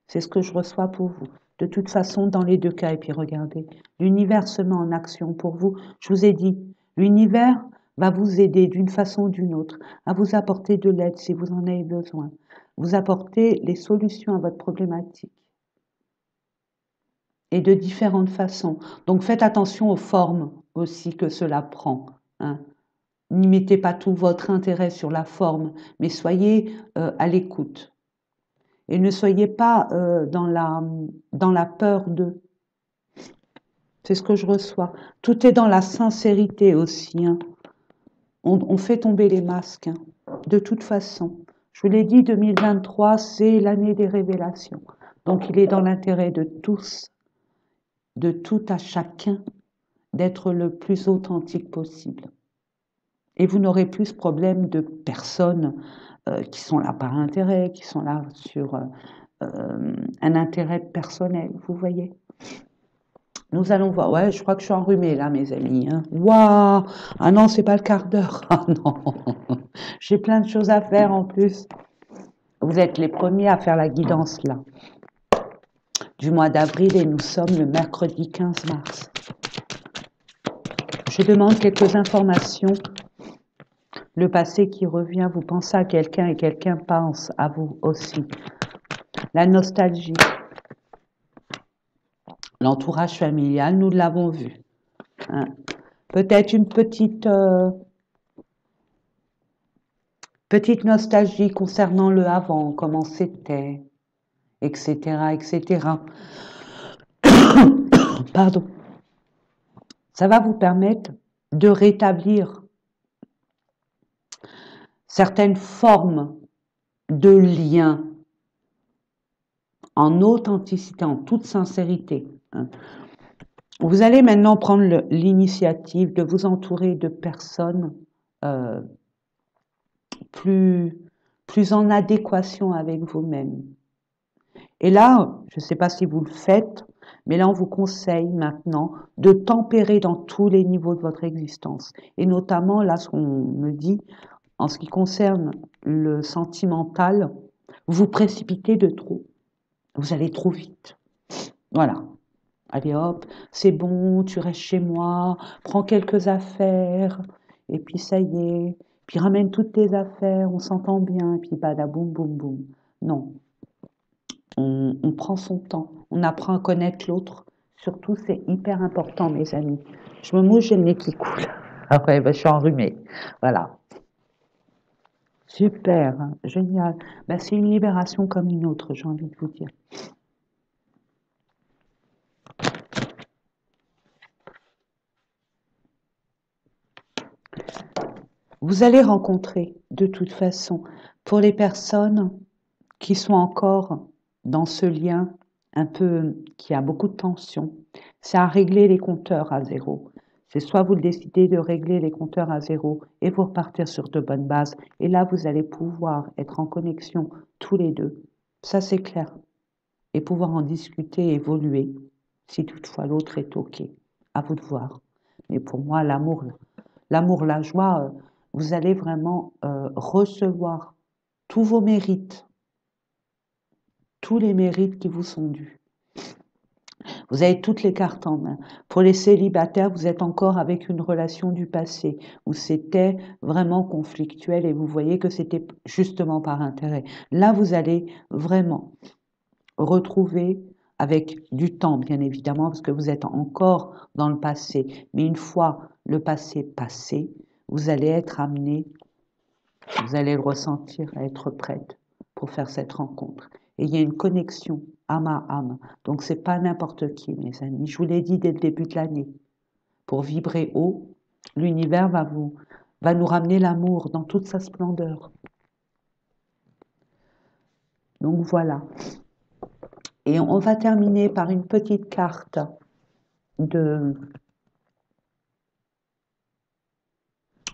C'est ce que je reçois pour vous. De toute façon, dans les deux cas, et puis regardez, l'univers se met en action pour vous. Je vous ai dit, l'univers va vous aider d'une façon ou d'une autre, à vous apporter de l'aide si vous en avez besoin, vous apporter les solutions à votre problématique. Et de différentes façons. Donc faites attention aux formes aussi que cela prend. Hein. N'y mettez pas tout votre intérêt sur la forme, mais soyez à l'écoute. Et ne soyez pas dans la peur d'eux. C'est ce que je reçois. Tout est dans la sincérité aussi. Hein. On fait tomber les masques, hein, de toute façon. Je vous l'ai dit, 2023, c'est l'année des révélations. Donc il est dans l'intérêt de tous, de tout à chacun, d'être le plus authentique possible. Et vous n'aurez plus ce problème de personnes qui sont là par intérêt, qui sont là sur un intérêt personnel, vous voyez. Nous allons voir. Ouais, je crois que je suis enrhumée là, mes amis. Hein. Waouh! Ah non, c'est pas le quart d'heure. Ah non, j'ai plein de choses à faire en plus. Vous êtes les premiers à faire la guidance là, du mois d'avril et nous sommes le mercredi 15 mars. Je demande quelques informations. Le passé qui revient, vous pensez à quelqu'un et quelqu'un pense à vous aussi. La nostalgie. L'entourage familial, nous l'avons vu. Hein. Peut-être une petite nostalgie concernant le avant, comment c'était, etc., etc. Pardon. Ça va vous permettre de rétablir certaines formes de lien en authenticité, en toute sincérité. Vous allez maintenant prendre l'initiative de vous entourer de personnes euh, plus en adéquation avec vous-même. Et là, je ne sais pas si vous le faites, mais là, on vous conseille maintenant de tempérer dans tous les niveaux de votre existence. Et notamment, là, ce qu'on me dit, en ce qui concerne le sentimental, vous précipitez de trop. Vous allez trop vite. Voilà. Allez hop, c'est bon, tu restes chez moi, prends quelques affaires, et puis ça y est, puis ramène toutes tes affaires, on s'entend bien, et puis badaboum, boum, boum. Non, on prend son temps, on apprend à connaître l'autre. Surtout, c'est hyper important, mes amis. Je me mouche, j'ai le nez qui coule. Après, je suis enrhumée. Voilà. Super, hein, génial. C'est une libération comme une autre, j'ai envie de vous dire. Vous allez rencontrer, de toute façon, pour les personnes qui sont encore dans ce lien un peu qui a beaucoup de tension, c'est à régler les compteurs à zéro. C'est soit vous décidez de régler les compteurs à zéro et vous repartir sur de bonnes bases, et là vous allez pouvoir être en connexion tous les deux. Ça c'est clair. Et pouvoir en discuter, évoluer, si toutefois l'autre est OK. À vous de voir. Mais pour moi, l'amour, la joie, vous allez vraiment recevoir tous vos mérites, tous les mérites qui vous sont dus. Vous avez toutes les cartes en main. Pour les célibataires, vous êtes encore avec une relation du passé où c'était vraiment conflictuel et vous voyez que c'était justement par intérêt. Là, vous allez vraiment retrouver avec du temps, bien évidemment, parce que vous êtes encore dans le passé. Mais une fois le passé passé, vous allez être amené, vous allez le ressentir, à être prête pour faire cette rencontre. Et il y a une connexion âme à âme. Donc c'est pas n'importe qui, mes amis. Je vous l'ai dit dès le début de l'année. Pour vibrer haut, l'univers va nous ramener l'amour dans toute sa splendeur. Donc voilà. Et on va terminer par une petite carte au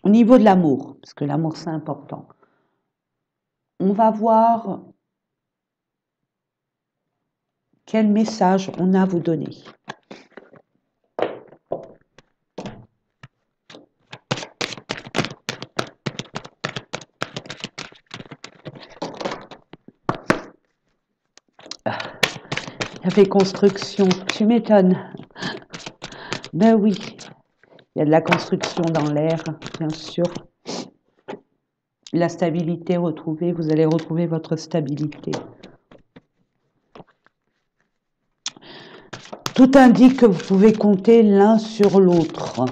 niveau de l'amour, parce que l'amour c'est important. On va voir quel message on a à vous donner. Il y avait construction, tu m'étonnes. Ben oui, il y a de la construction dans l'air, bien sûr. La stabilité retrouvée, vous allez retrouver votre stabilité. Tout indique que vous pouvez compter l'un sur l'autre.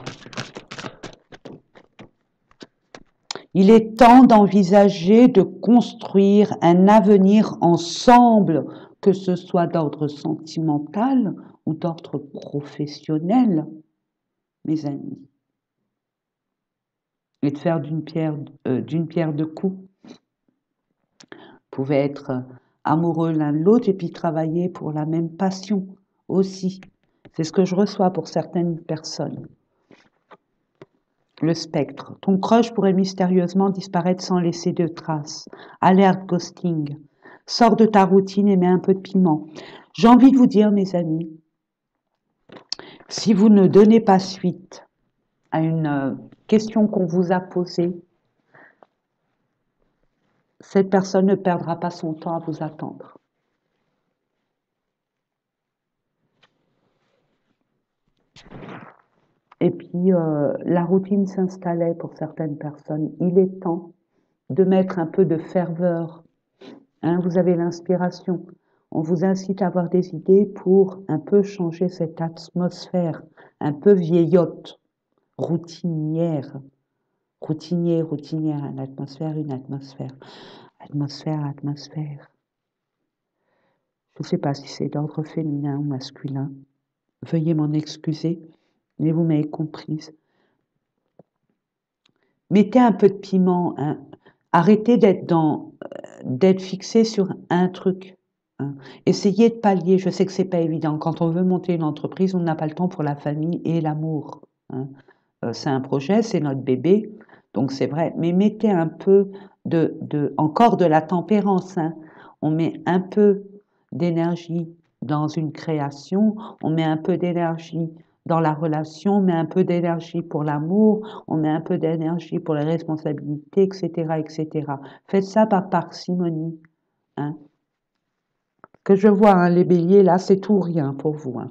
Il est temps d'envisager de construire un avenir ensemble, que ce soit d'ordre sentimental ou d'ordre professionnel, mes amis. Et de faire d'une pierre deux coups. Vous pouvez être amoureux l'un de l'autre et puis travailler pour la même passion aussi. C'est ce que je reçois pour certaines personnes. Le spectre. Ton crush pourrait mystérieusement disparaître sans laisser de traces. Alerte ghosting. Sors de ta routine et mets un peu de piment. J'ai envie de vous dire, mes amis, si vous ne donnez pas suite à une question qu'on vous a posée, cette personne ne perdra pas son temps à vous attendre. Et puis, la routine s'installait pour certaines personnes. Il est temps de mettre un peu de ferveur. Hein, vous avez l'inspiration. On vous incite à avoir des idées pour un peu changer cette atmosphère, un peu vieillotte, routinière. Routinière, une atmosphère, atmosphère. Je ne sais pas si c'est d'ordre féminin ou masculin. Veuillez m'en excuser, mais vous m'avez comprise. Mettez un peu de piment, hein. Arrêtez d'être fixé sur un truc, hein. Essayez de pallier. Je sais que c'est pas évident. Quand on veut monter une entreprise, on n'a pas le temps pour la famille et l'amour, hein. C'est un projet, c'est notre bébé, donc c'est vrai. Mais mettez un peu encore de la tempérance, hein. On met un peu d'énergie dans une création, on met un peu d'énergie dans la relation, on met un peu d'énergie pour l'amour, on met un peu d'énergie pour les responsabilités, etc., etc. Faites ça par parcimonie, hein. Que je vois, hein, les béliers, là, c'est tout ou rien pour vous, hein.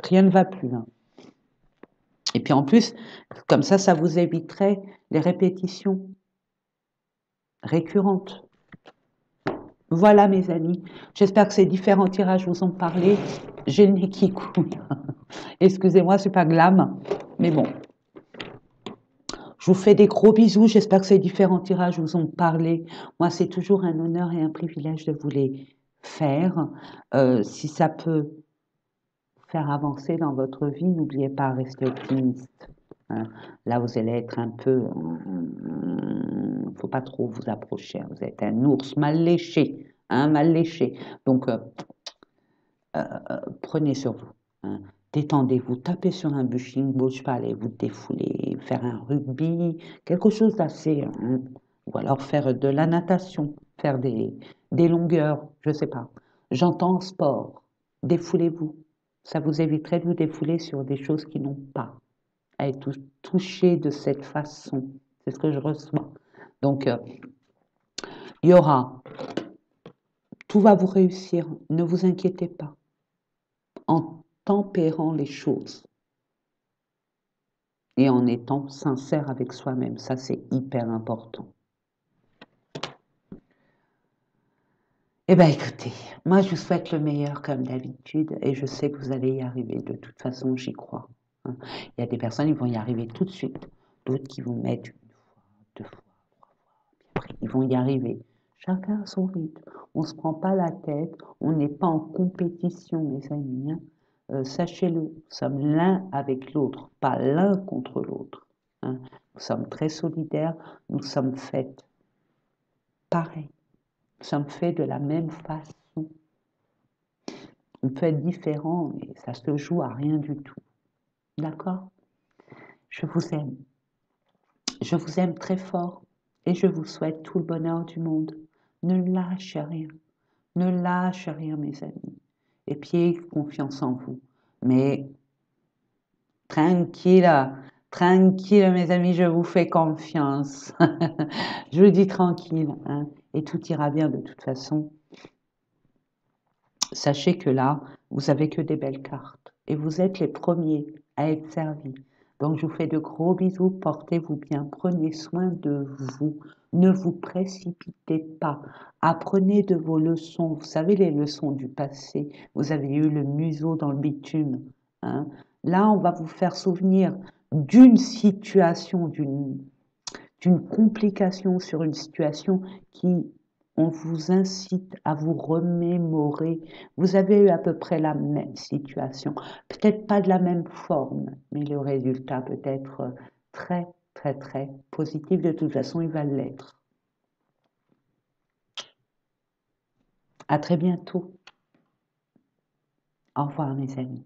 Rien ne va plus, hein. Et puis en plus, comme ça vous éviterait les répétitions récurrentes. Voilà mes amis, j'espère que ces différents tirages vous ont parlé. J'ai le nez qui coule. Excusez-moi, c'est pas glam, mais bon. Je vous fais des gros bisous, j'espère que ces différents tirages vous ont parlé. Moi, c'est toujours un honneur et un privilège de vous les faire. Si ça peut faire avancer dans votre vie, n'oubliez pas de rester optimiste, hein. Là, vous allez être un peu... faut pas trop vous approcher, hein. Vous êtes un ours mal léché, hein, mal léché. Donc, prenez sur vous, hein. Détendez-vous, tapez sur un bushing, bouge pas, allez vous défouler, faire un rugby, quelque chose d'assez... hein, ou alors faire de la natation, faire des longueurs, je sais pas. J'entends sport, défoulez-vous. Ça vous éviterait de vous défouler sur des choses qui n'ont pas à être touchées de cette façon. C'est ce que je reçois. Donc, il y aura, tout va vous réussir, ne vous inquiétez pas, en tempérant les choses et en étant sincère avec soi-même. Ça, c'est hyper important. Eh bien, écoutez, moi, je vous souhaite le meilleur comme d'habitude et je sais que vous allez y arriver. De toute façon, j'y crois, hein. Il y a des personnes, ils vont y arriver tout de suite. D'autres qui vont mettre une fois, deux fois, trois fois, puis après, ils vont y arriver. Chacun à son rythme. On ne se prend pas la tête. On n'est pas en compétition, mes amis, hein. Sachez-le, nous sommes l'un avec l'autre, pas l'un contre l'autre, hein. Nous sommes très solidaires. Nous sommes faits pareil. Nous sommes faits de la même façon. On peut être différent, mais ça se joue à rien du tout. D'accord? Je vous aime. Je vous aime très fort et je vous souhaite tout le bonheur du monde. Ne lâchez rien. Ne lâchez rien, mes amis. Et puis, ayez confiance en vous. Mais tranquille, tranquille, mes amis, je vous fais confiance. Je vous dis tranquille, hein, et tout ira bien de toute façon. Sachez que là, vous avez que des belles cartes et vous êtes les premiers à être servis. Donc, je vous fais de gros bisous, portez-vous bien, prenez soin de vous, ne vous précipitez pas, apprenez de vos leçons. Vous savez, les leçons du passé, vous avez eu le museau dans le bitume, hein. Là, on va vous faire souvenir d'une situation, d'une complication sur une situation qui, on vous incite à vous remémorer. Vous avez eu à peu près la même situation, peut-être pas de la même forme, mais le résultat peut être très, très, très positif. De toute façon, il va l'être. À très bientôt. Au revoir, mes amis.